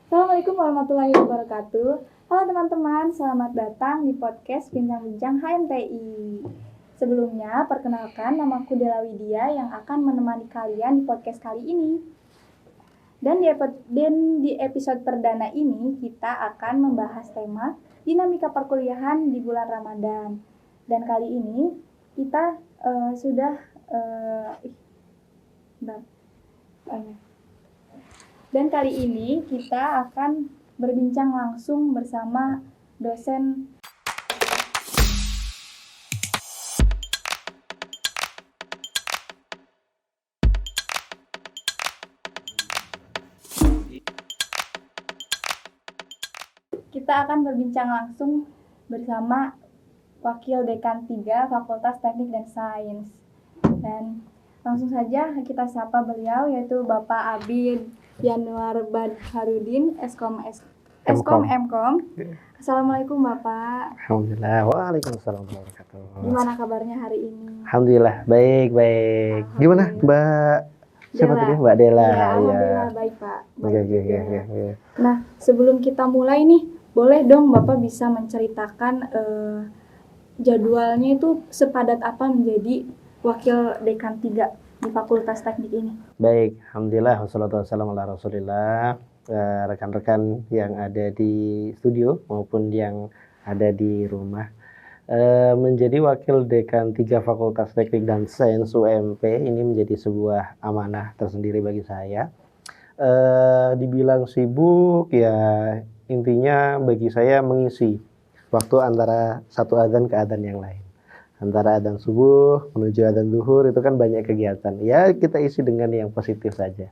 Assalamualaikum warahmatullahi wabarakatuh. Halo teman-teman, selamat datang di podcast Bincang-Bincang HMTI. Sebelumnya, perkenalkan namaku Dela Widya yang akan menemani kalian di podcast kali ini. Dan di episode perdana ini, kita akan membahas tema dinamika perkuliahan di bulan Ramadan. Dan kali ini, kita Dan kali ini kita akan berbincang langsung bersama dosen Wakil Dekan 3 Fakultas Teknik dan Sains. Dan langsung saja kita sapa beliau, yaitu Bapak Abid Yanuar Badharudin, Eskom Mkom. Assalamualaikum Bapak. Alhamdulillah. Waalaikumsalam warahmatullahi wabarakatuh. Gimana kabarnya hari ini? Alhamdulillah, baik. Gimana Mbak? Siapa tadi? Mbak Dela. Ya, alhamdulillah baik Pak. Oke. Nah, sebelum kita mulai nih, boleh dong Bapak bisa menceritakan jadwalnya itu sepadat apa menjadi Wakil Dekan 3 di Fakultas Teknik ini? Baik, alhamdulillah wassalatu wassalamu ala Rasulillah. Rekan-rekan yang ada di studio maupun yang ada di rumah, menjadi Wakil Dekan 3 Fakultas Teknik dan Sains UMP ini menjadi sebuah amanah tersendiri bagi saya. Dibilang sibuk ya, intinya bagi saya mengisi waktu antara satu adzan ke adzan yang lain. Antara adzan subuh menuju adzan zuhur itu kan banyak kegiatan. Ya kita isi dengan yang positif saja.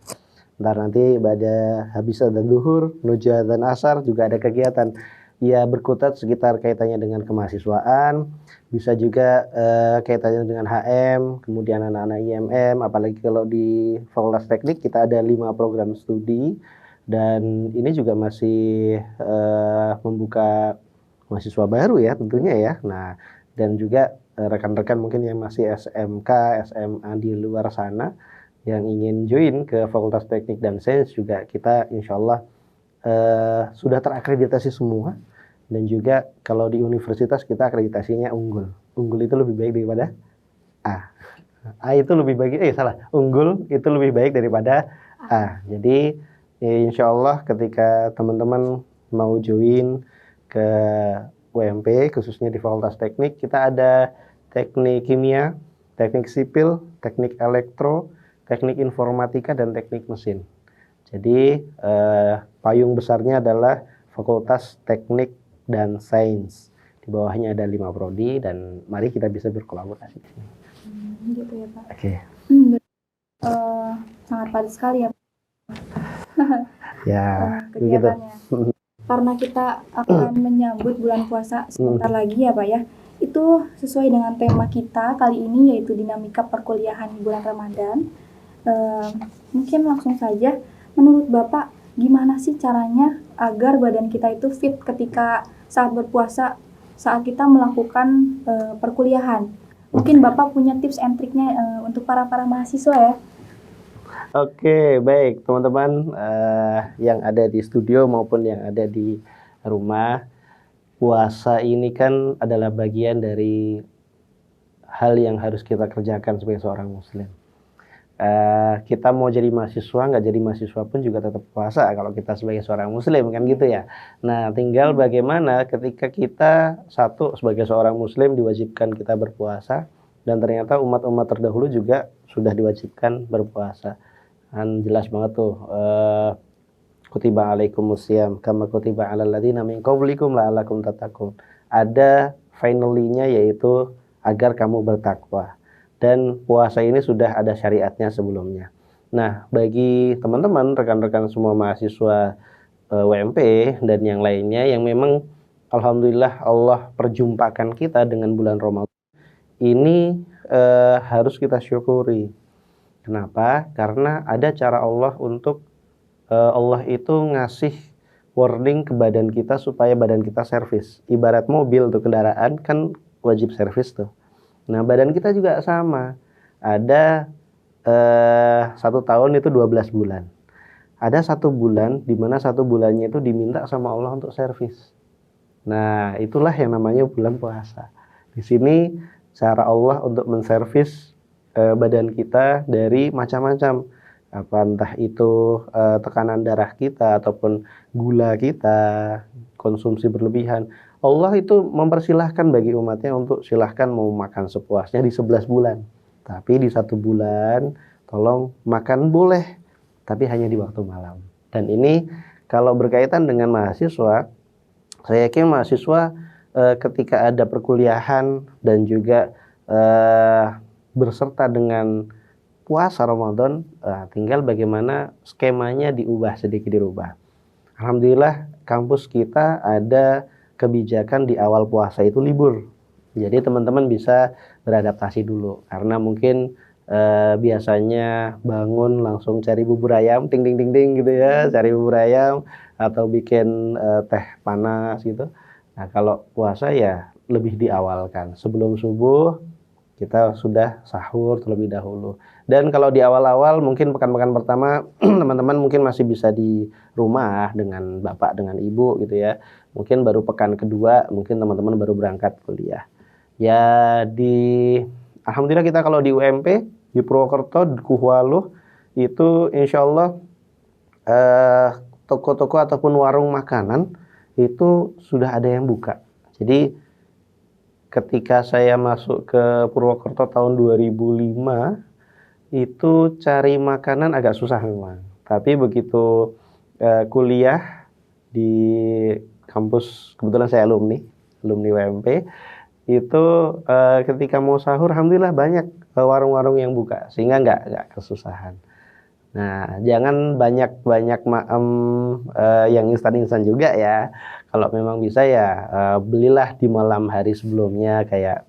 Ntar nanti pada habis adzan zuhur menuju adzan asar juga ada kegiatan. Ya berkutat sekitar kaitannya dengan kemahasiswaan. Bisa juga kaitannya dengan HM, kemudian anak-anak IMM. Apalagi kalau di Fakultas Teknik kita ada 5 program studi. Dan ini juga masih membuka mahasiswa baru ya tentunya ya. Nah dan juga rekan-rekan mungkin yang masih SMK, SMA di luar sana yang ingin join ke Fakultas Teknik dan Sains juga kita insya Allah sudah terakreditasi semua. Dan juga kalau di universitas kita akreditasinya unggul. Unggul itu lebih baik daripada A. Itu lebih baik, unggul itu lebih baik daripada A. Jadi insya Allah ketika teman-teman mau join ke UMP khususnya di Fakultas Teknik, kita ada teknik kimia, teknik sipil, teknik elektro, teknik informatika, dan teknik mesin. Jadi payung besarnya adalah Fakultas Teknik dan Sains. Di bawahnya ada 5 prodi dan mari kita bisa berkolaborasi di sini. Gitu ya Pak. Oke. Sangat padat sekali ya. Ya, kegiatannya. Karena kita akan menyambut bulan puasa sebentar lagi ya Pak ya. Itu sesuai dengan tema kita kali ini, yaitu dinamika perkuliahan di bulan Ramadan. Mungkin langsung saja, menurut Bapak gimana sih caranya agar badan kita itu fit ketika saat berpuasa, saat kita melakukan perkuliahan? Mungkin Bapak punya tips and triknya untuk para mahasiswa ya. Oke, baik teman-teman yang ada di studio maupun yang ada di rumah. Puasa ini kan adalah bagian dari hal yang harus kita kerjakan sebagai seorang muslim. Kita mau jadi mahasiswa, nggak jadi mahasiswa pun juga tetap puasa kalau kita sebagai seorang muslim, kan gitu ya. Nah tinggal bagaimana ketika kita sebagai seorang muslim diwajibkan kita berpuasa, dan ternyata umat-umat terdahulu juga sudah diwajibkan berpuasa. Kan jelas banget tuh, kutiba alaikumusiyam kama kutiba alal ladzina min qablikum la'allakum tattaqun. Ada finally-nya, yaitu agar kamu bertakwa. Dan puasa ini sudah ada syariatnya sebelumnya. Nah, bagi teman-teman, rekan-rekan semua mahasiswa UMP dan yang lainnya yang memang alhamdulillah Allah perjumpakan kita dengan bulan Ramadan ini, harus kita syukuri. Kenapa? Karena ada cara Allah untuk Allah itu ngasih warning ke badan kita supaya badan kita servis. Ibarat mobil tuh, kendaraan kan wajib servis tuh. Nah badan kita juga sama. Ada 1 tahun itu 12 bulan. ada 1 bulan di mana 1 bulannya itu diminta sama Allah untuk servis. Nah, itulah yang namanya bulan puasa. Di sini cara Allah untuk menservis badan kita dari macam-macam. Apa entah itu tekanan darah kita ataupun gula kita, konsumsi berlebihan. Allah itu mempersilahkan bagi umatnya untuk silahkan mau makan sepuasnya di 11 bulan. Tapi di 1 bulan tolong makan boleh, tapi hanya di waktu malam. Dan ini kalau berkaitan dengan mahasiswa, saya yakin mahasiswa ketika ada perkuliahan dan juga berserta dengan puasa Ramadan, tinggal bagaimana skemanya sedikit dirubah. Alhamdulillah kampus kita ada kebijakan di awal puasa itu libur. Jadi teman-teman bisa beradaptasi dulu, karena mungkin biasanya bangun langsung cari bubur ayam, ting ting ting ting gitu ya, cari bubur ayam atau bikin teh panas gitu. Nah, kalau puasa ya lebih diawalkan. Sebelum subuh kita sudah sahur terlebih dahulu. Dan kalau di awal-awal mungkin pekan-pekan pertama teman-teman mungkin masih bisa di rumah dengan bapak dengan ibu gitu ya. Mungkin baru pekan kedua mungkin teman-teman baru berangkat kuliah. Ya alhamdulillah kita kalau di UMP di Purwokerto di Kuhualuh itu insya Allah toko-toko ataupun warung makanan itu sudah ada yang buka. Jadi ketika saya masuk ke Purwokerto tahun 2005 itu cari makanan agak susah memang. Tapi begitu kuliah di kampus, kebetulan saya alumni UMP, itu ketika mau sahur alhamdulillah banyak warung-warung yang buka sehingga nggak kesusahan. Nah, jangan banyak yang instan-instan juga ya. Kalau memang bisa ya belilah di malam hari sebelumnya kayak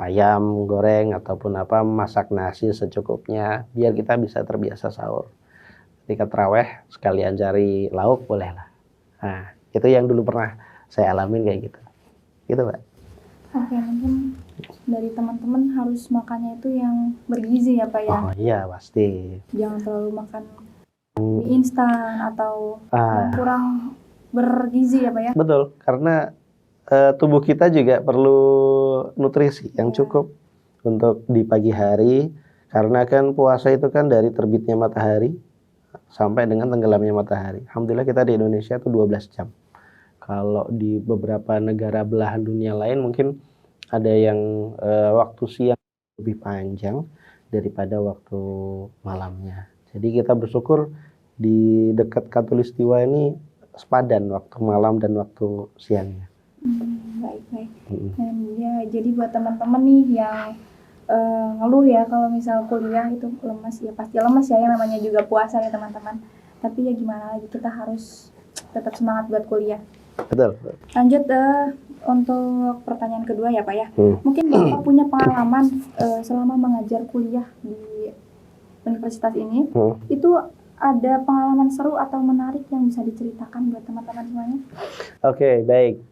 ayam goreng ataupun masak nasi secukupnya biar kita bisa terbiasa sahur. Ketika taraweh sekalian cari lauk boleh lah. Nah, itu yang dulu pernah saya alamin kayak gitu. Gitu, Pak. Oke, mungkin dari teman-teman harus makannya itu yang bergizi ya Pak ya. Oh iya, pasti. Jangan terlalu makan mie instan atau yang kurang bergizi ya Pak ya. Betul, karena tubuh kita juga perlu nutrisi yang cukup untuk di pagi hari, karena kan puasa itu kan dari terbitnya matahari sampai dengan tenggelamnya matahari. Alhamdulillah kita di Indonesia itu 12 jam. Kalau di beberapa negara belahan dunia lain mungkin ada yang waktu siang lebih panjang daripada waktu malamnya. Jadi kita bersyukur di dekat Katulistiwa ini sepadan waktu malam dan waktu siangnya. Baik. Dan ya jadi buat teman-teman nih yang ngeluh ya kalau misal kuliah itu lemas, ya pasti lemas ya, yang namanya juga puasa ya teman-teman. Tapi ya gimana lagi, kita harus tetap semangat buat kuliah. Betul. Lanjut untuk pertanyaan kedua ya Pak ya. Mungkin Bapak punya pengalaman selama mengajar kuliah di universitas ini, itu ada pengalaman seru atau menarik yang bisa diceritakan buat teman-teman semuanya? Oke, baik.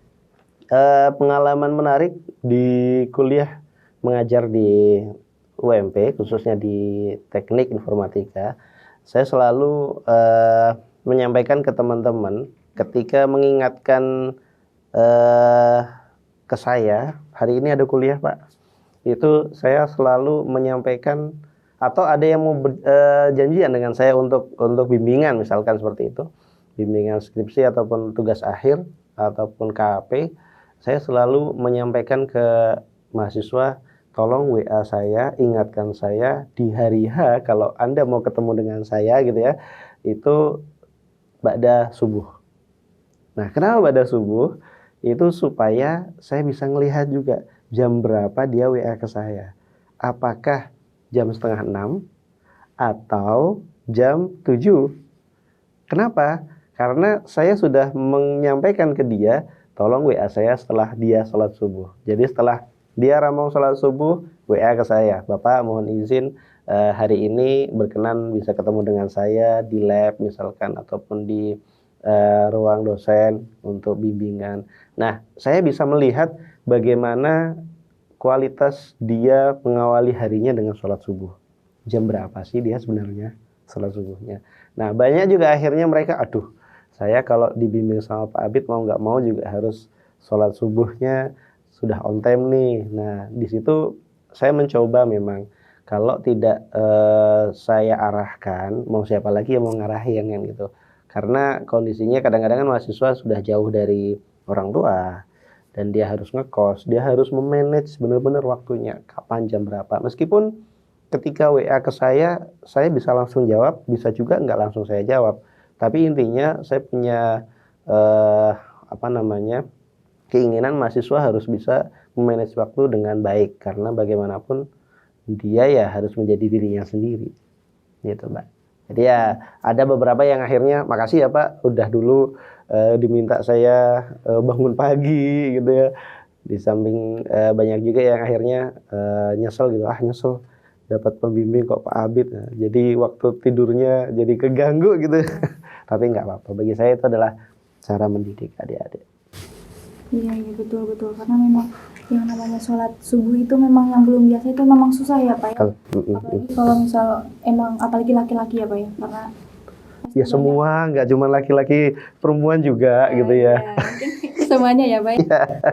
Pengalaman menarik di kuliah mengajar di UMP, khususnya di Teknik Informatika, saya selalu menyampaikan ke teman-teman ketika mengingatkan ke saya, hari ini ada kuliah Pak, itu saya selalu menyampaikan, atau ada yang mau janjian dengan saya untuk bimbingan misalkan seperti itu, bimbingan skripsi ataupun tugas akhir ataupun KAP, saya selalu menyampaikan ke mahasiswa, tolong WA saya, ingatkan saya di hari H kalau Anda mau ketemu dengan saya gitu ya, itu ba'da subuh. Nah, kenapa ba'da subuh? Itu supaya saya bisa ngelihat juga jam berapa dia WA ke saya. Apakah jam 5:30 atau jam 7? Kenapa? Karena saya sudah menyampaikan ke dia, tolong WA saya setelah dia sholat subuh. Jadi setelah dia rampung sholat subuh, WA ke saya, Bapak mohon izin hari ini berkenan bisa ketemu dengan saya di lab misalkan, ataupun di ruang dosen untuk bimbingan. Nah, saya bisa melihat bagaimana kualitas dia mengawali harinya dengan sholat subuh. Jam berapa sih dia sebenarnya? sholat subuhnya. Nah, banyak juga akhirnya mereka, aduh, saya kalau dibimbing sama Pak Abid mau nggak mau juga harus sholat subuhnya sudah on time nih. Nah, di situ saya mencoba memang kalau tidak saya arahkan, mau siapa lagi yang mau ngarahin kan gitu. Karena kondisinya kadang-kadang kan mahasiswa sudah jauh dari orang tua dan dia harus ngekos, dia harus memanage benar-benar waktunya kapan jam berapa. Meskipun ketika WA ke saya bisa langsung jawab, bisa juga nggak langsung saya jawab. Tapi intinya saya punya apa namanya keinginan mahasiswa harus bisa memanage waktu dengan baik karena bagaimanapun dia ya harus menjadi dirinya sendiri, gitu Mbak. Jadi ya ada beberapa yang akhirnya makasih ya Pak, udah dulu diminta saya bangun pagi gitu ya. Di samping banyak juga yang akhirnya nyesel gitu, nyesel dapat pembimbing kok Pak Abid. Nah, jadi waktu tidurnya jadi keganggu gitu. Tapi nggak apa-apa, bagi saya itu adalah cara mendidik adik-adik. Iya, iya betul betul, karena memang yang namanya sholat subuh itu memang yang belum biasa itu memang susah ya Pak ya. Apalagi kalau misal emang apalagi laki-laki ya Pak ya, karena ya semua nggak cuma laki-laki, perempuan juga gitu ya. Ya, mungkin semuanya ya Pak.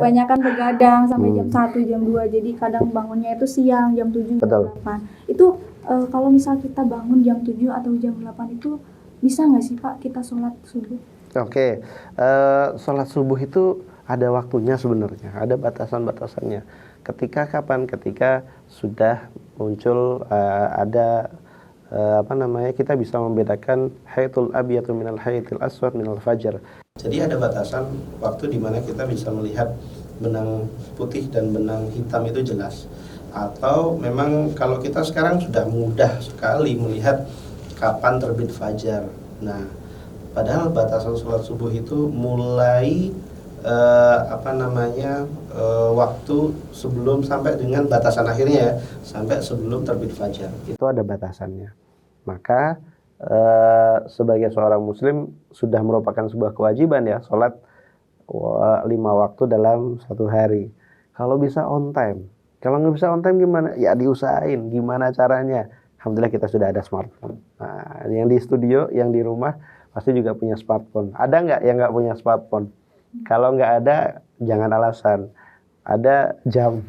Kebanyakan begadang sampai jam 1, jam 2, jadi kadang bangunnya itu siang jam 7, jam Betul. 8. Itu kalau misal kita bangun jam 7 atau jam 8 itu bisa nggak sih Pak kita sholat subuh? Oke, sholat subuh itu ada waktunya sebenarnya, ada batasan-batasannya. Ketika kapan? Ketika sudah muncul ada apa namanya, kita bisa membedakan haidul abyadu minal haidil aswad minal fajar. Jadi ada batasan waktu di mana kita bisa melihat benang putih dan benang hitam itu jelas. Atau memang kalau kita sekarang sudah mudah sekali melihat kapan terbit fajar. Nah, padahal batasan sholat subuh itu mulai waktu sebelum sampai dengan batasan akhirnya ya, sampai sebelum terbit fajar. Itu ada batasannya. Maka sebagai seorang muslim sudah merupakan sebuah kewajiban ya, sholat 5 waktu dalam satu hari. Kalau bisa on time. Kalau nggak bisa on time gimana? Ya diusahain. Gimana caranya? Alhamdulillah kita sudah ada smartphone. Nah, yang di studio, yang di rumah pasti juga punya smartphone. Ada nggak yang nggak punya smartphone? Kalau nggak ada, jangan alasan. Ada jam.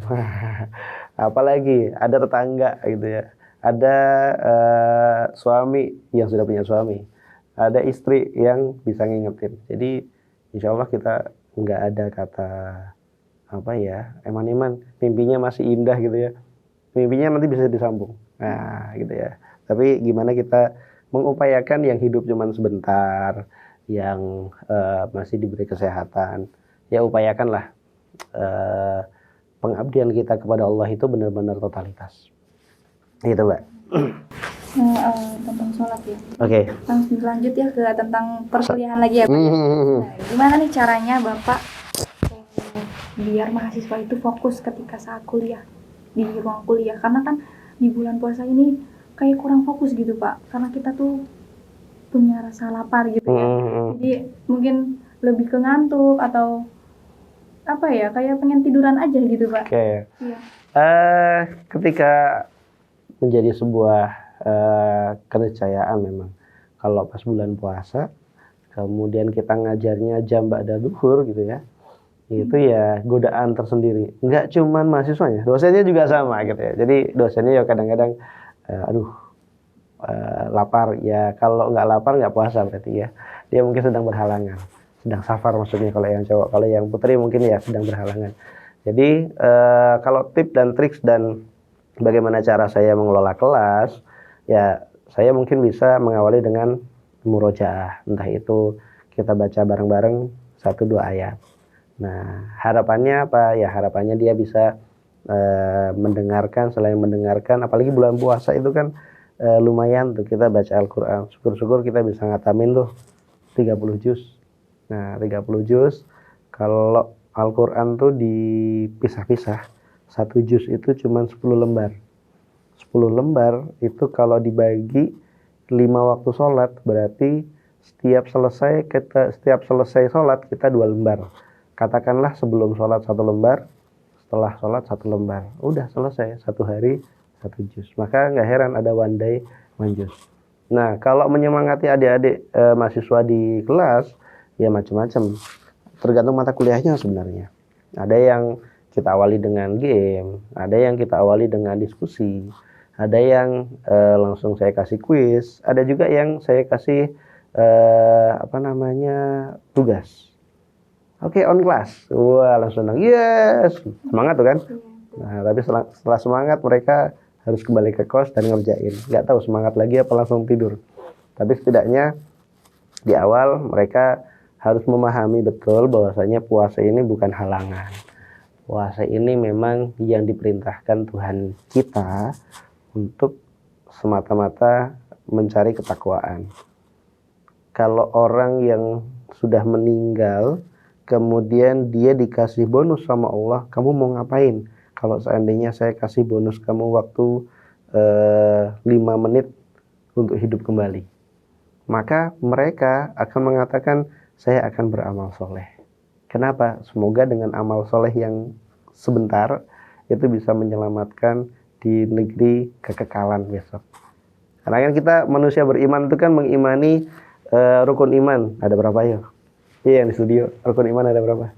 Apalagi ada tetangga gitu ya. Ada suami yang sudah punya suami. Ada istri yang bisa ngingetin. Jadi insya Allah kita nggak ada kata apa ya, eman-eman, mimpinya masih indah gitu ya. Mimpinya nanti bisa disambung. Nah gitu ya. Tapi gimana kita mengupayakan yang hidup cuman sebentar, yang masih diberi kesehatan, ya upayakanlah pengabdian kita kepada Allah itu benar-benar totalitas. Gitu Mbak. Tentang sholat ya. Oke. Langsung lanjut ya ke tentang perkuliahan lagi ya Pak. Nah, gimana nih caranya Bapak biar mahasiswa itu fokus ketika saat kuliah di ruang kuliah? Karena kan di bulan puasa ini kayak kurang fokus gitu Pak, karena kita tuh punya rasa lapar gitu ya. Jadi mungkin lebih ke ngantuk atau apa ya, kayak pengen tiduran aja gitu Pak. Oke. Iya. Ketika menjadi sebuah keniscayaan memang kalau pas bulan puasa kemudian kita ngajarnya jam ba'da duhur gitu ya, itu ya godaan tersendiri. Nggak cuman mahasiswanya, dosennya juga sama gitu ya. Jadi dosennya ya kadang-kadang lapar ya, kalau nggak lapar nggak puasa berarti ya, dia mungkin sedang berhalangan, sedang safar maksudnya kalau yang cowok. Kalau yang putri mungkin ya sedang berhalangan. Jadi kalau tip dan trik dan bagaimana cara saya mengelola kelas, ya saya mungkin bisa mengawali dengan murojaah, entah itu kita baca bareng-bareng 1-2 ayat. Nah harapannya apa ya, harapannya dia bisa mendengarkan. Selain mendengarkan, apalagi bulan puasa itu kan lumayan tuh kita baca Al-Quran, syukur-syukur kita bisa ngatamin tuh 30 juz. Nah 30 juz, kalau Al-Quran tuh dipisah-pisah, 1 juz itu cuma 10 lembar. 10 lembar itu kalau dibagi 5 waktu sholat, berarti setiap selesai sholat kita 2 lembar. Katakanlah sebelum sholat 1 lembar, setelah sholat 1 lembar. Udah selesai, 1 hari 1 juz. Maka nggak heran ada one day one juz. Nah, kalau menyemangati adik-adik mahasiswa di kelas, ya macam-macam. Tergantung mata kuliahnya sebenarnya. Ada yang kita awali dengan game, ada yang kita awali dengan diskusi, ada yang langsung saya kasih kuis, ada juga yang saya kasih tugas. Oke, on class. Wah, langsung senang. Yes, semangat tuh kan. Nah, tapi setelah semangat mereka harus kembali ke kos dan ngerjain. Nggak tahu semangat lagi apa langsung tidur. Tapi setidaknya di awal mereka harus memahami betul bahwasanya puasa ini bukan halangan. Puasa ini memang yang diperintahkan Tuhan kita untuk semata-mata mencari ketakwaan. Kalau orang yang sudah meninggal, kemudian dia dikasih bonus sama Allah, kamu mau ngapain? Kalau seandainya saya kasih bonus kamu waktu 5 menit untuk hidup kembali, maka mereka akan mengatakan saya akan beramal soleh. Kenapa? Semoga dengan amal soleh yang sebentar itu bisa menyelamatkan di negeri kekekalan besok. Karena kan kita manusia beriman itu kan mengimani rukun iman. Ada berapa ya? Iya, yang di studio rukun iman ada berapa?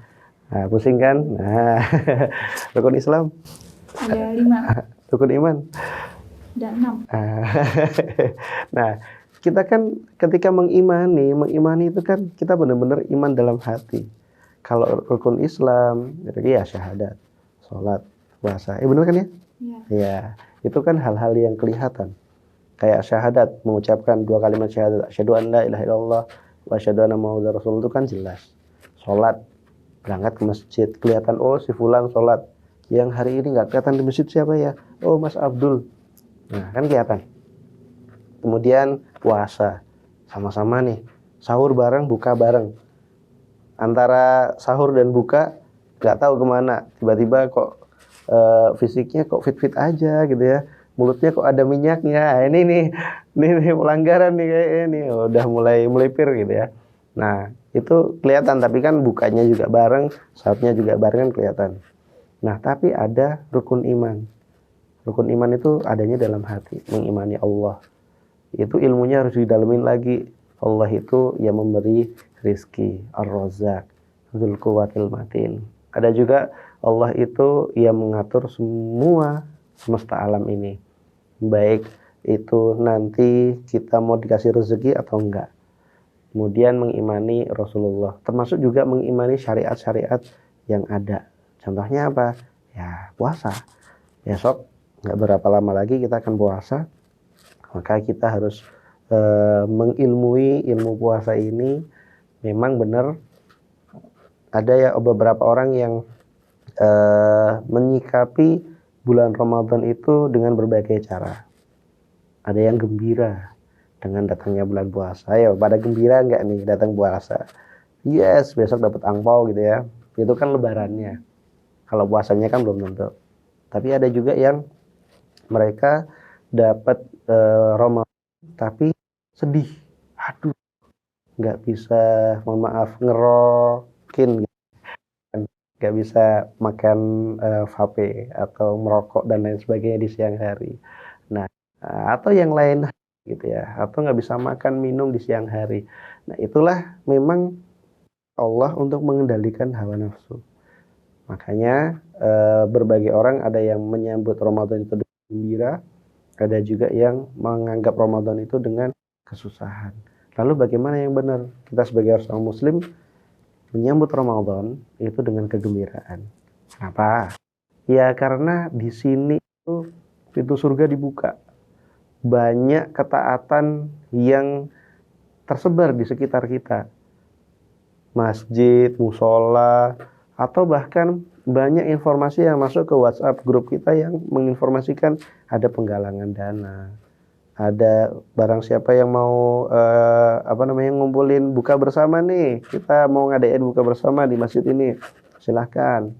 Nah, pusing kan? Nah, rukun Islam Ada 5. rukun iman Ada 6. Nah, kita kan ketika mengimani itu kan kita benar-benar iman dalam hati. Kalau rukun Islam, ya syahadat, sholat, puasa. Benar kan ya? Iya. Ya, itu kan hal-hal yang kelihatan. Kayak syahadat, mengucapkan 2 kalimat syahadat, asyhadu an la ilaha illallah wa asyhadu anna muhammadar rasul, itu kan jelas. Sholat, berangkat ke masjid, kelihatan, oh si fulan sholat. Yang hari ini nggak kelihatan di masjid siapa ya? Oh, Mas Abdul. Nah, kan kelihatan. Kemudian puasa, sama-sama nih, sahur bareng, buka bareng. Antara sahur dan buka nggak tahu kemana, tiba-tiba kok fisiknya kok fit-fit aja gitu ya, mulutnya kok ada minyaknya. Ini pelanggaran nih kayaknya nih, udah mulai melipir gitu ya. Nah, itu kelihatan, tapi kan bukanya juga bareng, sahurnya juga bareng kan kelihatan. Nah, tapi ada rukun iman. Rukun iman itu adanya dalam hati, mengimani Allah. Itu ilmunya harus didalemin lagi. Allah itu yang memberi rizki, Ar-Razzaq, Dzul Quwwatil Matin. Ada juga Allah itu yang mengatur semua semesta alam ini. Baik itu nanti kita mau dikasih rezeki atau enggak. Kemudian mengimani Rasulullah, termasuk juga mengimani syariat-syariat yang ada. Contohnya apa? Ya, puasa. Besok nggak berapa lama lagi kita akan puasa. Maka kita harus mengilmui ilmu puasa ini. Memang benar ada ya beberapa orang yang menyikapi bulan Ramadan itu dengan berbagai cara. Ada yang gembira dengan datangnya bulan puasa. Ayo, pada gembira nggak nih datang puasa? Yes, besok dapat angpau gitu ya. Itu kan lebarannya. Kalau puasanya kan belum tentu. Tapi ada juga yang mereka dapat Ramadan tapi sedih, aduh nggak bisa, mohon maaf, ngerokin, nggak bisa makan vape atau merokok dan lain sebagainya di siang hari. Nah, atau yang lain gitu ya, atau nggak bisa makan minum di siang hari. Nah, itulah memang Allah untuk mengendalikan hawa nafsu. Makanya berbagai orang ada yang menyambut Ramadan itu dengan gembira, ada juga yang menganggap Ramadan itu dengan kesusahan. Lalu bagaimana yang benar? Kita sebagai seorang muslim menyambut Ramadan itu dengan kegembiraan. Kenapa? Ya karena di sini itu pintu surga dibuka. Banyak ketaatan yang tersebar di sekitar kita. Masjid, musola, atau bahkan banyak informasi yang masuk ke WhatsApp grup kita yang menginformasikan ada penggalangan dana, ada barang siapa yang mau ngumpulin buka bersama nih, kita mau ngadain buka bersama di masjid ini, silahkan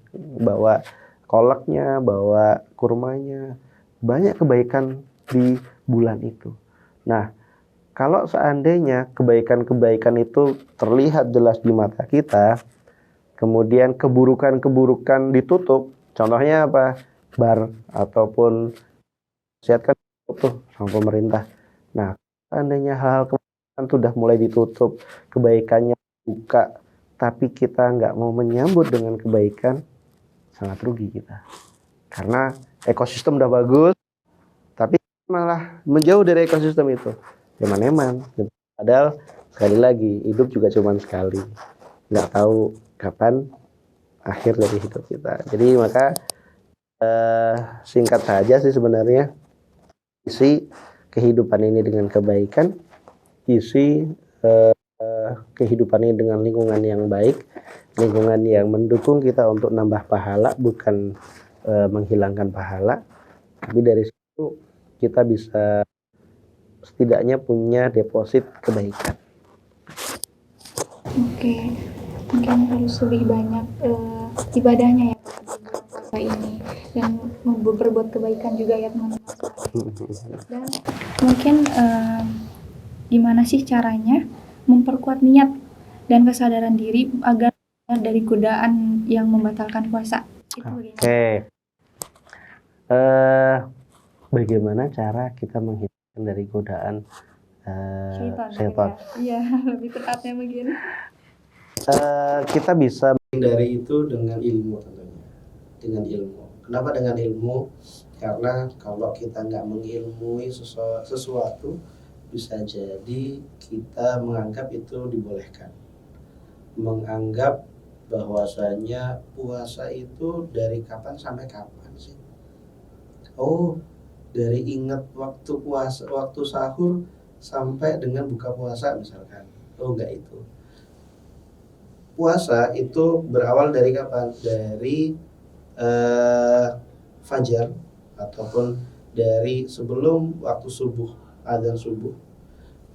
bawa kolaknya, bawa kurmanya. Banyak kebaikan di bulan itu. Nah, kalau seandainya kebaikan-kebaikan itu terlihat jelas di mata kita, kemudian keburukan-keburukan ditutup, contohnya apa? Bar ataupun sehat kan tutup sama pemerintah. Nah, seandainya hal-hal kebaikan sudah mulai ditutup, kebaikannya buka, tapi kita nggak mau menyambut dengan kebaikan, sangat rugi kita. Karena ekosistem udah bagus, tapi malah menjauh dari ekosistem itu. Eman-eman. Gitu. Padahal sekali lagi, hidup juga cuma sekali. Nggak tahu kapan akhir dari hidup kita. Jadi maka singkat saja sih sebenarnya, isi kehidupan ini dengan kebaikan, isi kehidupan ini dengan lingkungan yang baik, lingkungan yang mendukung kita untuk nambah pahala, bukan menghilangkan pahala. Tapi dari situ kita bisa setidaknya punya deposit kebaikan. Oke, mungkin harus lebih banyak ibadahnya ya Pak di bulan puasa ini, dan berbuat kebaikan juga ya teman-teman. Dan mungkin gimana sih caranya memperkuat niat dan kesadaran diri agar dari godaan yang membatalkan puasa? Itu bagaimana? Oke. Bagaimana cara kita menghindar dari godaan setan? Iya, lebih tepatnya begini. Kita bisa menghindari itu dengan ilmu tentunya. Dengan ilmu. Kenapa dengan ilmu? Karena kalau kita nggak mengilmui sesuatu, bisa jadi kita menganggap itu dibolehkan. Menganggap bahwasanya puasa itu dari kapan sampai kapan sih? Oh, dari ingat waktu puasa, waktu sahur sampai dengan buka puasa misalkan. Oh, enggak itu. Puasa itu berawal dari kapan? Dari fajar ataupun dari sebelum waktu subuh, adzan subuh.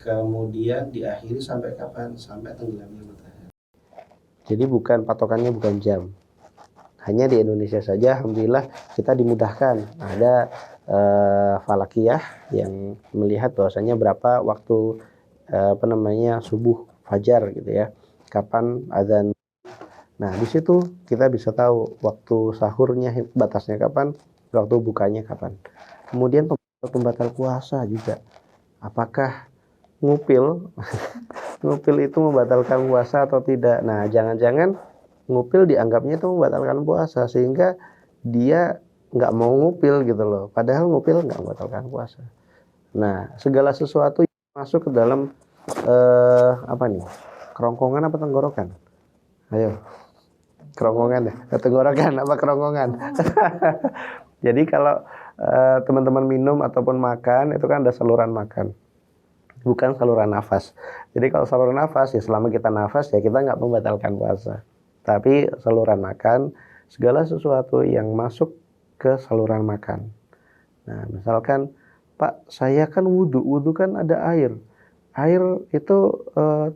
Kemudian diakhiri sampai kapan? Sampai tenggelamnya matahari. Jadi bukan patokannya bukan jam. Hanya di Indonesia saja, alhamdulillah kita dimudahkan. Ada falakiyah yang melihat bahwasanya berapa waktu subuh fajar gitu ya. Kapan azan. Nah, di situ kita bisa tahu waktu sahurnya batasnya kapan, waktu bukanya kapan. Kemudian pembatal puasa juga. Apakah ngupil ngupil itu membatalkan puasa atau tidak? Nah, jangan-jangan ngupil dianggapnya itu membatalkan puasa sehingga dia nggak mau ngupil gitu loh. Padahal ngupil nggak membatalkan puasa. Nah, segala sesuatu yang masuk ke dalam kerongkongan apa tenggorokan? Ayo, kerongkongan ya, tenggorokan apa kerongkongan? Jadi kalau teman-teman minum ataupun makan itu kan ada saluran makan, bukan saluran nafas. Jadi kalau saluran nafas ya selama kita nafas ya kita nggak membatalkan puasa. Tapi saluran makan, segala sesuatu yang masuk ke saluran makan. Nah, misalkan, Pak, saya kan wudhu kan ada air. Air itu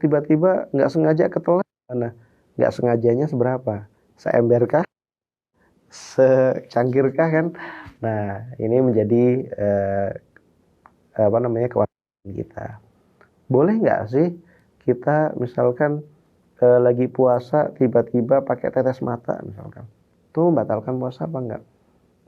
tiba-tiba nggak sengaja ketelan. Nah, nggak sengajanya seberapa? Seemberkah? Secangkirkah kan? Nah, ini menjadi kewajiban kita. Boleh nggak sih kita misalkan lagi puasa tiba-tiba pakai tetes mata misalkan, itu membatalkan puasa apa enggak?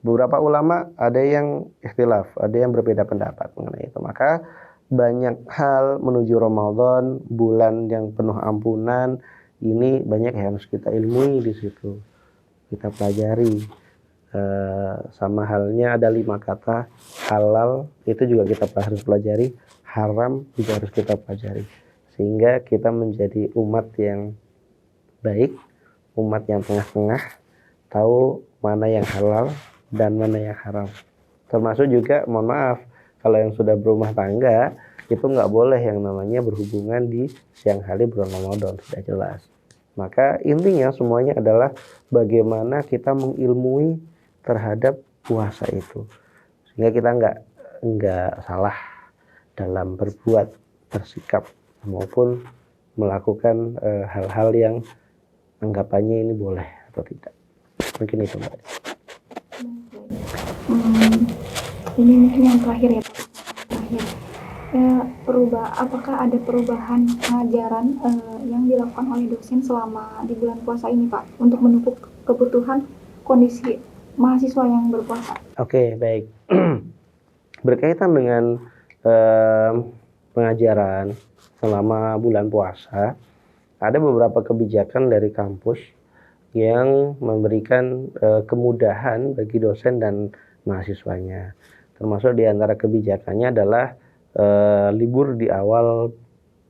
Beberapa ulama ada yang ikhtilaf, ada yang berbeda pendapat mengenai itu. Maka banyak hal menuju Ramadan, bulan yang penuh ampunan, ini banyak yang harus kita ilmui di situ, kita pelajari. Sama halnya ada 5 kata, halal itu juga kita harus pelajari, haram juga harus kita pelajari, sehingga kita menjadi umat yang baik, umat yang tengah-tengah, tahu mana yang halal dan mana yang haram. Termasuk juga, mohon maaf, kalau yang sudah berumah tangga itu nggak boleh yang namanya berhubungan di siang hari bulan Ramadan, sudah jelas. Maka intinya semuanya adalah bagaimana kita mengilmui terhadap puasa itu, sehingga kita nggak salah dalam berbuat, bersikap maupun melakukan hal-hal yang anggapannya ini boleh atau tidak. Mungkin itu, Mbak. Ini mungkin yang terakhir ya Pak. Apakah ada perubahan ajaran yang dilakukan oleh dosen selama di bulan puasa ini Pak, untuk mendukung kebutuhan kondisi mahasiswa yang berpuasa? Oke, baik. Berkaitan dengan pengajaran selama bulan puasa, ada beberapa kebijakan dari kampus yang memberikan kemudahan bagi dosen dan mahasiswanya. Termasuk di antara kebijakannya adalah libur di awal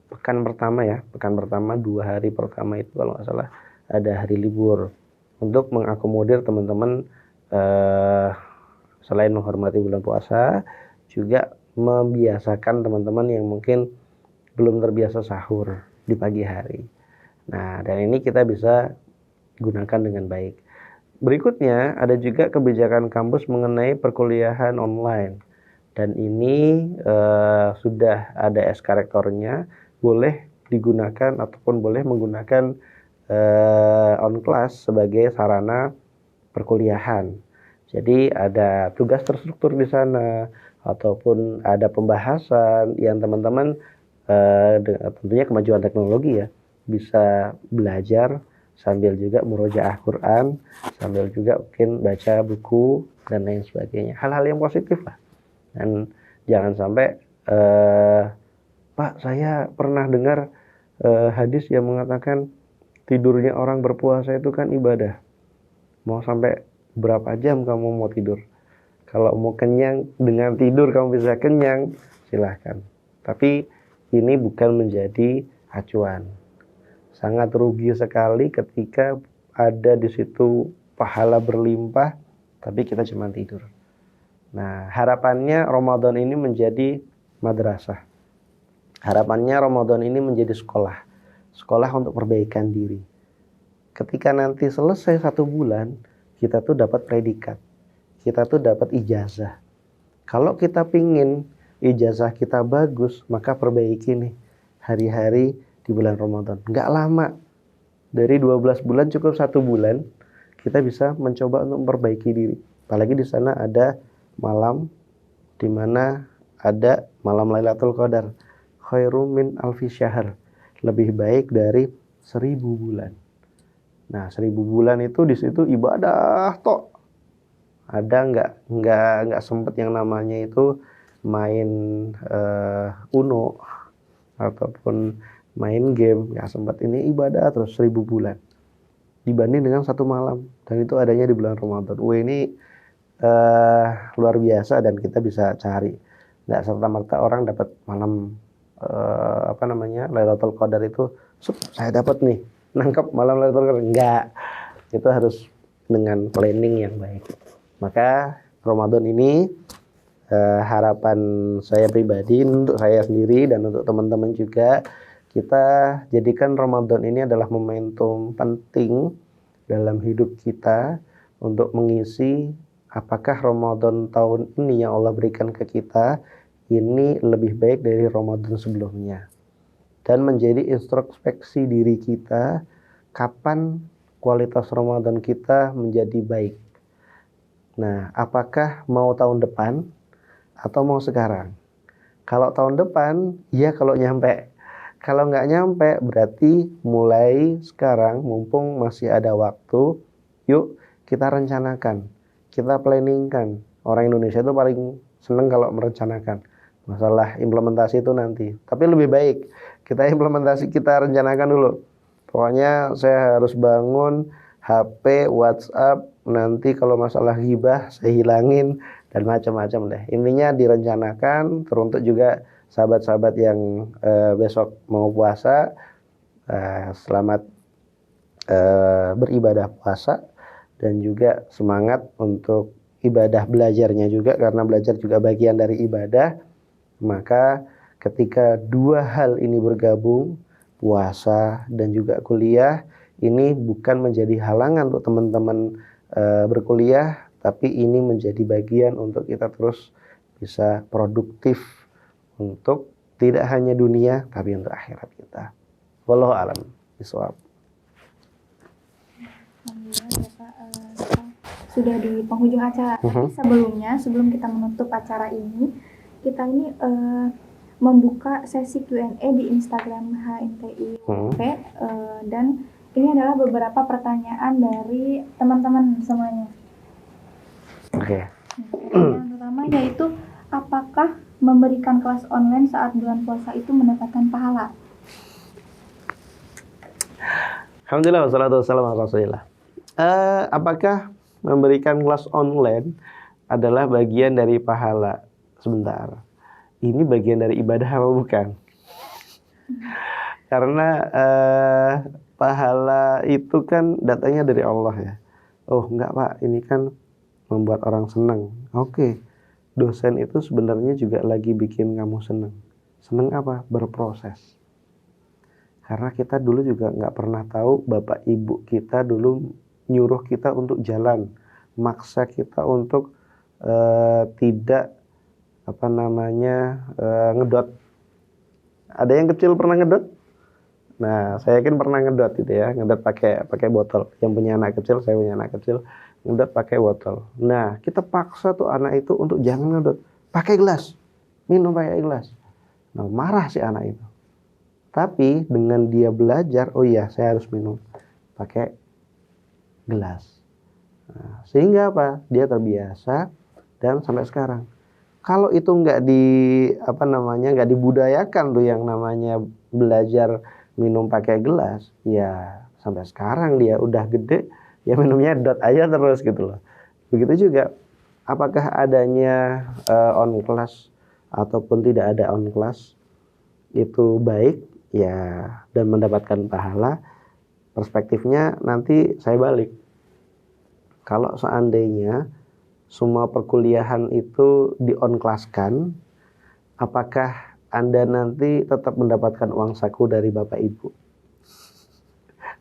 pekan pertama ya, pekan pertama 2 hari pertama itu kalau nggak salah ada hari libur untuk mengakomodir teman-teman selain menghormati bulan puasa juga membiasakan teman-teman yang mungkin belum terbiasa sahur di pagi hari. Nah, dan ini kita bisa gunakan dengan baik. Berikutnya ada juga kebijakan kampus mengenai perkuliahan online. Dan ini sudah ada SK rektornya, boleh digunakan ataupun boleh menggunakan on class sebagai sarana perkuliahan. Jadi ada tugas terstruktur di sana ataupun ada pembahasan yang teman-teman tentunya kemajuan teknologi ya bisa belajar sambil juga murojaah Quran, sambil juga mungkin baca buku dan lain sebagainya. Hal-hal yang positif lah. Dan jangan sampai Pak, saya pernah dengar hadis yang mengatakan tidurnya orang berpuasa itu kan ibadah. Mau sampai berapa jam kamu mau tidur? Kalau mau kenyang dengan tidur kamu bisa kenyang, silahkan. Tapi ini bukan menjadi acuan. Sangat rugi sekali ketika ada di situ pahala berlimpah, tapi kita cuma tidur. Nah, harapannya Ramadan ini menjadi madrasah. Harapannya Ramadan ini menjadi sekolah. Sekolah untuk perbaikan diri. Ketika nanti selesai 1 bulan, kita tuh dapat predikat. Kita tuh dapat ijazah. Kalau kita pingin ijazah kita bagus, maka perbaiki nih hari-hari di bulan Ramadan. Nggak lama. Dari 12 bulan cukup 1 bulan, kita bisa mencoba untuk memperbaiki diri. Apalagi di sana ada malam di mana ada malam Lailatul Qadar. Khairum min alfi syahr. Lebih baik dari 1000 bulan. Nah, 1000 bulan itu di situ ibadah tok. Ada nggak sempet yang namanya itu main Uno ataupun main game, nggak sempet. Ini ibadah terus 1000 bulan dibanding dengan 1 malam, dan itu adanya di bulan Ramadan. Ini luar biasa dan kita bisa cari. Nggak serta-merta orang dapat malam Lailatul Qadar itu saya dapat nih nangkep malam Lailatul Qadar. Enggak, itu harus dengan planning yang baik. Maka Ramadan ini harapan saya pribadi untuk saya sendiri dan untuk teman-teman juga, kita jadikan Ramadan ini adalah momentum penting dalam hidup kita untuk mengisi apakah Ramadan tahun ini yang Allah berikan ke kita ini lebih baik dari Ramadan sebelumnya, dan menjadi introspeksi diri kita kapan kualitas Ramadan kita menjadi baik. Nah, apakah mau tahun depan atau mau sekarang? Kalau tahun depan, ya kalau nyampe. Kalau nggak nyampe, berarti mulai sekarang, mumpung masih ada waktu, yuk kita rencanakan, kita planningkan. Orang Indonesia itu paling seneng kalau merencanakan. Masalah implementasi itu nanti. Tapi lebih baik kita implementasi, kita rencanakan dulu. Pokoknya saya harus bangun HP, WhatsApp, nanti kalau masalah ghibah saya hilangin, dan macam-macam deh. Intinya direncanakan, teruntuk juga sahabat-sahabat yang besok mau puasa, selamat beribadah puasa, dan juga semangat untuk ibadah belajarnya juga, karena belajar juga bagian dari ibadah. Maka ketika 2 hal ini bergabung, puasa dan juga kuliah, ini bukan menjadi halangan untuk teman-teman berkuliah, tapi ini menjadi bagian untuk kita terus bisa produktif untuk tidak hanya dunia tapi untuk akhirat kita. Wallahu a'lam bishawab. Sudah di penghujung acara. Tapi sebelum kita menutup acara ini, kita ini membuka sesi Q&A di Instagram HMTI dan ini adalah beberapa pertanyaan dari teman-teman semuanya. Oke. Yang pertama yaitu, apakah memberikan kelas online saat bulan puasa itu mendapatkan pahala? Alhamdulillah wassalatu wassalamu ala Rasulillah. Apakah memberikan kelas online adalah bagian dari pahala? Sebentar. Ini bagian dari ibadah apa bukan? Karena pahala itu kan datangnya dari Allah ya. Oh enggak Pak, ini kan membuat orang senang. Oke, dosen itu sebenarnya juga lagi bikin kamu senang. Senang apa? Berproses. Karena kita dulu juga nggak pernah tahu bapak ibu kita dulu nyuruh kita untuk jalan, maksa kita untuk tidak ngedot. Ada yang kecil pernah ngedot? Nah, saya yakin pernah ngedot gitu ya, ngedot pakai botol. Yang punya anak kecil, saya punya anak kecil, ngedot pakai botol. Nah, kita paksa tuh anak itu untuk jangan ngedot, pakai gelas, minum pakai gelas. Nah, marah si anak itu. Tapi dengan dia belajar, oh iya saya harus minum pakai gelas. Nah, sehingga apa? Dia terbiasa dan sampai sekarang. Kalau itu nggak dibudayakan tuh yang namanya belajar minum pakai gelas, ya sampai sekarang dia udah gede, ya minumnya dot aja terus gitu loh. Begitu juga, apakah adanya on class ataupun tidak ada on class itu baik ya dan mendapatkan pahala? Perspektifnya nanti saya balik. Kalau seandainya semua perkuliahan itu di on class-kan, apakah Anda nanti tetap mendapatkan uang saku dari Bapak Ibu?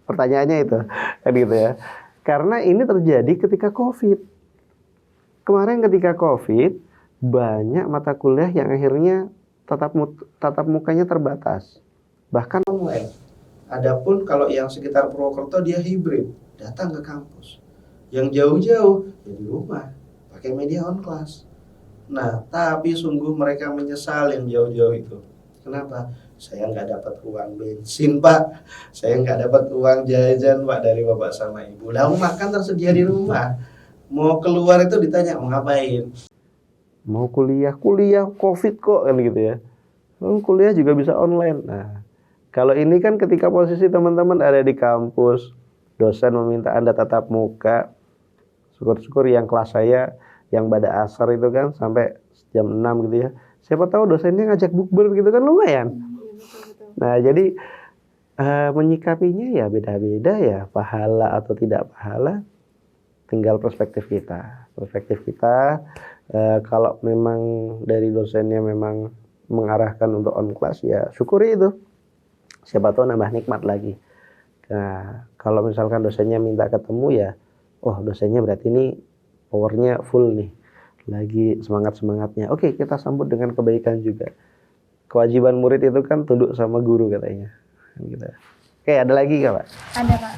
Pertanyaannya itu, kan gitu ya. Karena ini terjadi ketika COVID. Kemarin ketika COVID, banyak mata kuliah yang akhirnya tatap mukanya terbatas. Bahkan online. Adapun kalau yang sekitar Purwokerto dia hibrid, datang ke kampus. Yang jauh-jauh ya di rumah, pakai media on class. Nah, tapi sungguh mereka menyesal yang jauh-jauh itu. Kenapa? Saya nggak dapat uang bensin, Pak. Saya nggak dapat uang jajan, Pak, dari Bapak sama Ibu. Lalu makan tersedia di rumah. Mau keluar itu ditanya, mau ngapain? Mau kuliah COVID kok, kan gitu ya. Kuliah juga bisa online. Nah, kalau ini kan ketika posisi teman-teman ada di kampus, dosen meminta Anda tatap muka, syukur-syukur yang kelas saya yang pada asar itu kan sampai jam 6 gitu ya. Siapa tahu dosennya ngajak bukber gitu kan lumayan. Nah, jadi menyikapinya ya beda-beda ya, pahala atau tidak pahala tinggal perspektif kita. Perspektif kita kalau memang dari dosennya memang mengarahkan untuk on class ya syukuri itu. Siapa tahu nambah nikmat lagi. Nah, kalau misalkan dosennya minta ketemu ya, oh dosennya berarti ini powernya full nih, lagi semangat-semangatnya. Oke, kita sambut dengan kebaikan juga. Kewajiban murid itu kan tunduk sama guru katanya. Gitu. Oke, ada lagi nggak Pak? Ada Pak.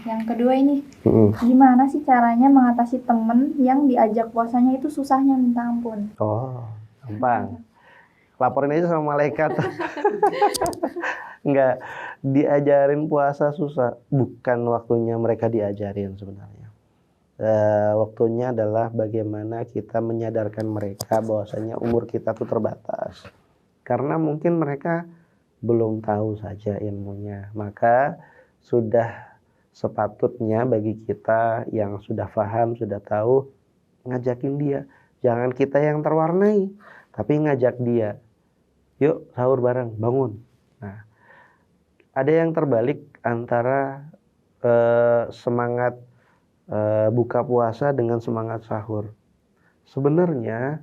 Yang kedua ini, gimana sih caranya mengatasi temen yang diajak puasanya itu susahnya minta ampun? Oh, gampang. Laporin aja sama malaikat. Enggak, diajarin puasa susah. Bukan waktunya mereka diajarin sebenarnya. Waktunya adalah bagaimana kita menyadarkan mereka bahwasanya umur kita tuh terbatas. Karena mungkin mereka belum tahu saja ilmunya. Maka sudah sepatutnya bagi kita yang sudah paham, sudah tahu, ngajakin dia. Jangan kita yang terwarnai, tapi ngajak dia. Yuk sahur bareng, bangun. Nah, ada yang terbalik antara semangat buka puasa dengan semangat sahur. Sebenarnya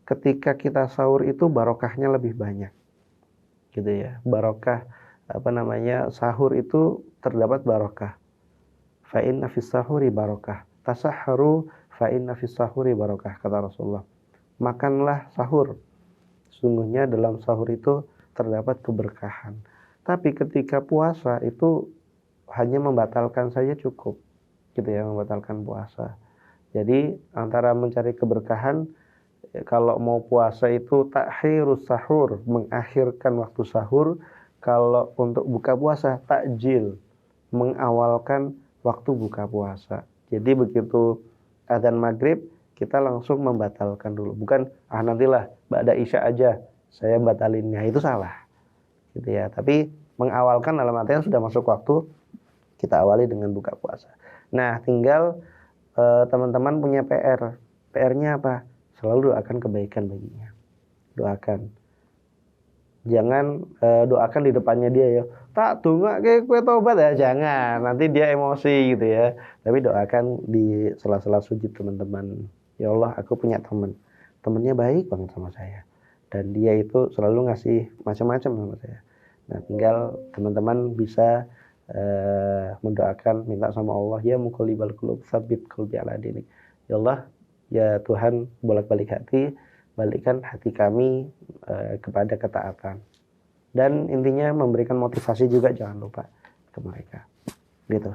ketika kita sahur itu barokahnya lebih banyak, gitu ya. Barokah sahur itu terdapat barokah. Fa inna fis sahuri barokah. Tasahharu fa inna fis sahuri barokah, kata Rasulullah. Makanlah sahur. Sungguhnya dalam sahur itu terdapat keberkahan. Tapi ketika puasa itu hanya membatalkan saja cukup, gitu ya, membatalkan puasa. Jadi antara mencari keberkahan, kalau mau puasa itu takhirus sahur, mengakhirkan waktu sahur. Kalau untuk buka puasa takjil, mengawalkan waktu buka puasa. Jadi begitu adzan maghrib kita langsung membatalkan dulu. Bukan, nantilah ba'da isya aja saya batalinnya, itu salah. Gitu ya. Tapi mengawalkan dalam artian sudah masuk waktu, kita awali dengan buka puasa. Nah, tinggal teman-teman punya PR. PR-nya apa? Selalu doakan kebaikan baginya. Doakan. Jangan doakan di depannya dia ya. Tak donga ke kue tobat ya, jangan. Nanti dia emosi gitu ya. Tapi doakan di sela-sela sujud teman-teman. Ya Allah, aku punya teman. Temennya baik banget sama saya. Dan dia itu selalu ngasih macam-macam sama saya. Nah, tinggal teman-teman bisa mendoakan, minta sama Allah, ya muqallibal qulub tsabbit qalbi ala dinik. Ya Allah, ya Tuhan, bolak-balik hati, balikkan hati kami kepada ketaatan. Dan intinya memberikan motivasi juga, jangan lupa ke mereka. Gitu.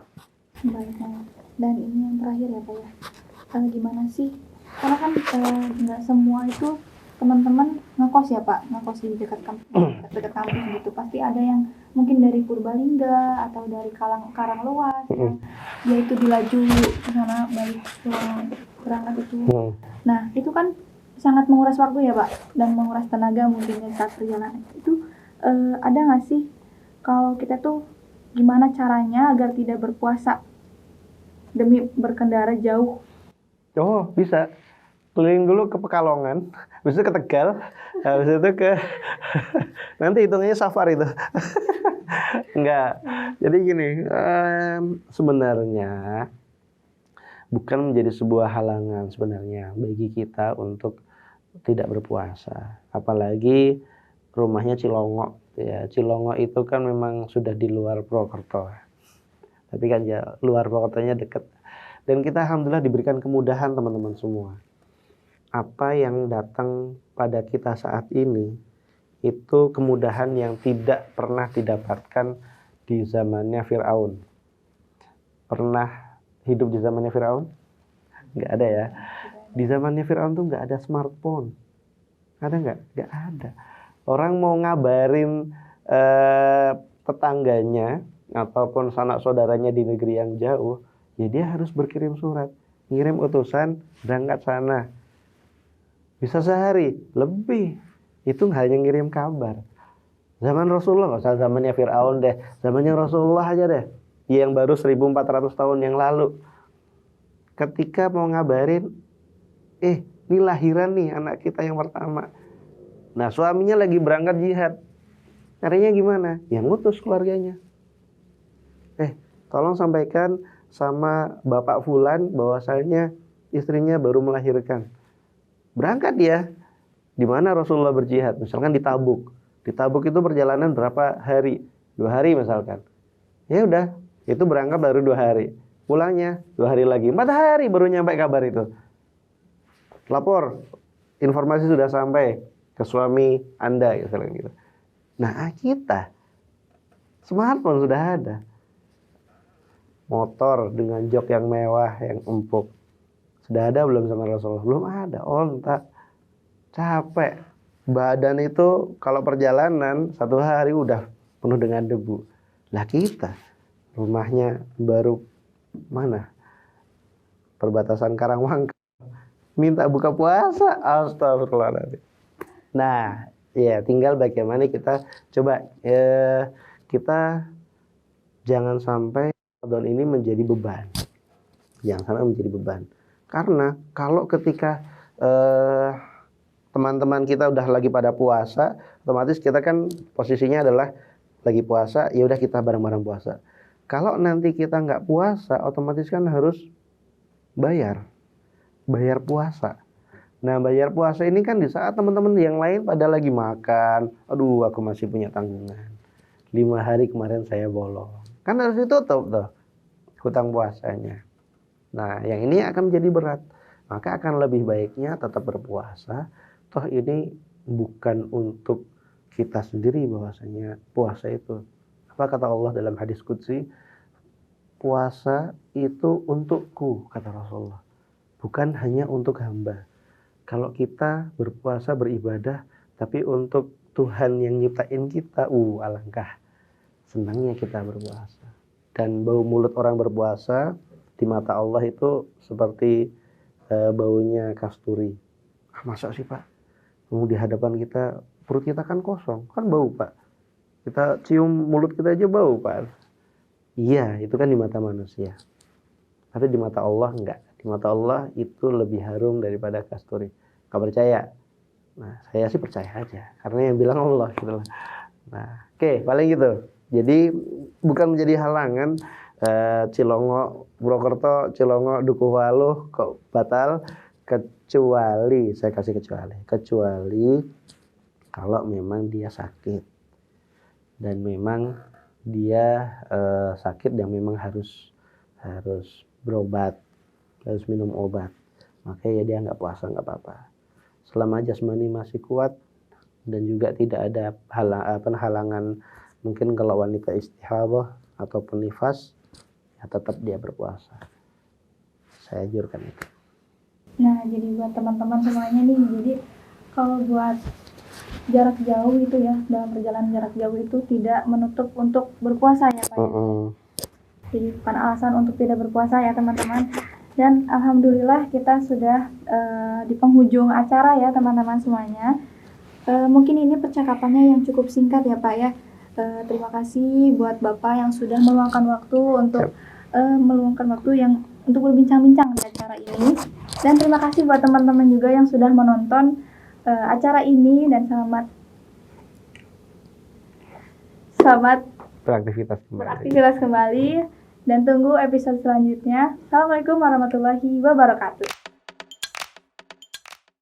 Baik, Pak. Dan ini yang terakhir ya Pak ya. Gimana sih? Karena kan nggak semua itu teman-teman ngekos ya Pak, ngekos di dekat kampus gitu. Pasti ada yang mungkin dari Purbalingga atau dari Karanglewas yang dia itu dilaju ke sana balik pulang berangkat itu. Nah, itu kan sangat menguras waktu ya Pak, dan menguras tenaga mungkin saat perjalanan. Itu ada nggak sih kalau kita tuh gimana caranya agar tidak berpuasa demi berkendara jauh? Oh, bisa. Keliling dulu ke Pekalongan, habis itu ke Tegal, habis itu ke nanti hitungannya safar itu. Enggak. Jadi gini, sebenarnya bukan menjadi sebuah halangan sebenarnya bagi kita untuk tidak berpuasa. Apalagi rumahnya Cilongok ya. Cilongok itu kan memang sudah di luar Purwokerto. Tapi kan ya luar Purwokertonya dekat. Dan kita alhamdulillah diberikan kemudahan teman-teman semua. Apa yang datang pada kita saat ini itu kemudahan yang tidak pernah didapatkan di zamannya Firaun. Pernah hidup di zamannya Firaun? Nggak ada ya. Di zamannya Firaun tuh nggak ada smartphone. Ada nggak? Nggak ada. Orang mau ngabarin tetangganya ataupun sanak saudaranya di negeri yang jauh, ya dia harus berkirim surat, ngirim utusan berangkat sana. Bisa sehari lebih, itu hanya ngirim kabar. Zaman Rasulullah, nggak usah zamannya Fir'aun deh, zamannya Rasulullah aja deh, yang baru 1400 tahun yang lalu. Ketika mau ngabarin, ini lahiran nih anak kita yang pertama. Nah, suaminya lagi berangkat jihad. Caranya gimana? Ya ngutus keluarganya. Tolong sampaikan sama Bapak Fulan bahwasanya istrinya baru melahirkan. Berangkat dia. Di mana Rasulullah berjihad? Misalkan di Tabuk. Di Tabuk itu perjalanan berapa hari? 2 hari misalkan. Ya udah, itu berangkat baru 2 hari. Pulangnya 2 hari lagi. 4 hari baru nyampe kabar itu. Lapor, informasi sudah sampai ke suami Anda gitu. Nah, kita smartphone sudah ada. Motor dengan jok yang mewah, yang empuk. Sudah ada belum sama Rasulullah? Belum ada. Ontak. Capek. Badan itu kalau perjalanan 1 hari udah penuh dengan debu. Lah kita rumahnya baru mana? Perbatasan Karangwangka. Minta buka puasa. Astagfirullahaladzim. Nah, ya tinggal bagaimana kita coba kita jangan sampai Ramadan ini menjadi beban. Jangan sampai menjadi beban. Karena kalau ketika teman-teman kita udah lagi pada puasa, otomatis kita kan posisinya adalah lagi puasa, ya udah kita bareng-bareng puasa. Kalau nanti kita nggak puasa, otomatis kan harus bayar puasa. Nah, bayar puasa ini kan di saat teman-teman yang lain pada lagi makan, aduh aku masih punya tanggungan. 5 hari kemarin saya bolong. Kan harus ditutup tuh hutang puasanya. Nah, yang ini akan menjadi berat. Maka akan lebih baiknya tetap berpuasa. Toh ini bukan untuk kita sendiri bahwasanya puasa itu. Apa kata Allah dalam hadis qudsi? Puasa itu untukku, kata Rasulullah. Bukan hanya untuk hamba. Kalau kita berpuasa, beribadah, tapi untuk Tuhan yang nyiptain kita, alangkah senangnya kita berpuasa. Dan bau mulut orang berpuasa di mata Allah itu seperti baunya kasturi. Masa sih Pak? Di hadapan kita, perut kita kan kosong, kan bau Pak. Kita cium mulut kita aja bau Pak. Iya, itu kan di mata manusia. Tapi di mata Allah enggak. Di mata Allah itu lebih harum daripada kasturi. Gak percaya? Nah, saya sih percaya aja. Karena yang bilang Allah gitu loh. Nah, oke, paling gitu. Jadi bukan menjadi halangan Cilongo, Purwokerto, Cilongo, Dukuhwaluh kok batal, kecuali, saya kasih kecuali kalau memang dia sakit. Dan memang dia sakit yang memang harus berobat, harus minum obat, makanya dia nggak puasa nggak apa-apa. Selama jasmani masih kuat dan juga tidak ada halangan, mungkin kalau wanita istihadhah ataupun nifas, ya tetap dia berpuasa. Saya anjurkan itu. Nah, jadi buat teman-teman semuanya nih, jadi kalau buat jarak jauh itu ya, dalam perjalanan jarak jauh itu tidak menutup untuk berpuasa ya Pak. Jadi bukan alasan untuk tidak berpuasa ya teman-teman. Dan alhamdulillah kita sudah di penghujung acara ya teman-teman semuanya. Mungkin ini percakapannya yang cukup singkat ya Pak ya. Terima kasih buat Bapak yang sudah meluangkan waktu untuk yang untuk berbincang-bincang di acara ini. Dan terima kasih buat teman-teman juga yang sudah menonton acara ini, dan selamat beraktivitas kembali dan tunggu episode selanjutnya. Assalamualaikum warahmatullahi wabarakatuh.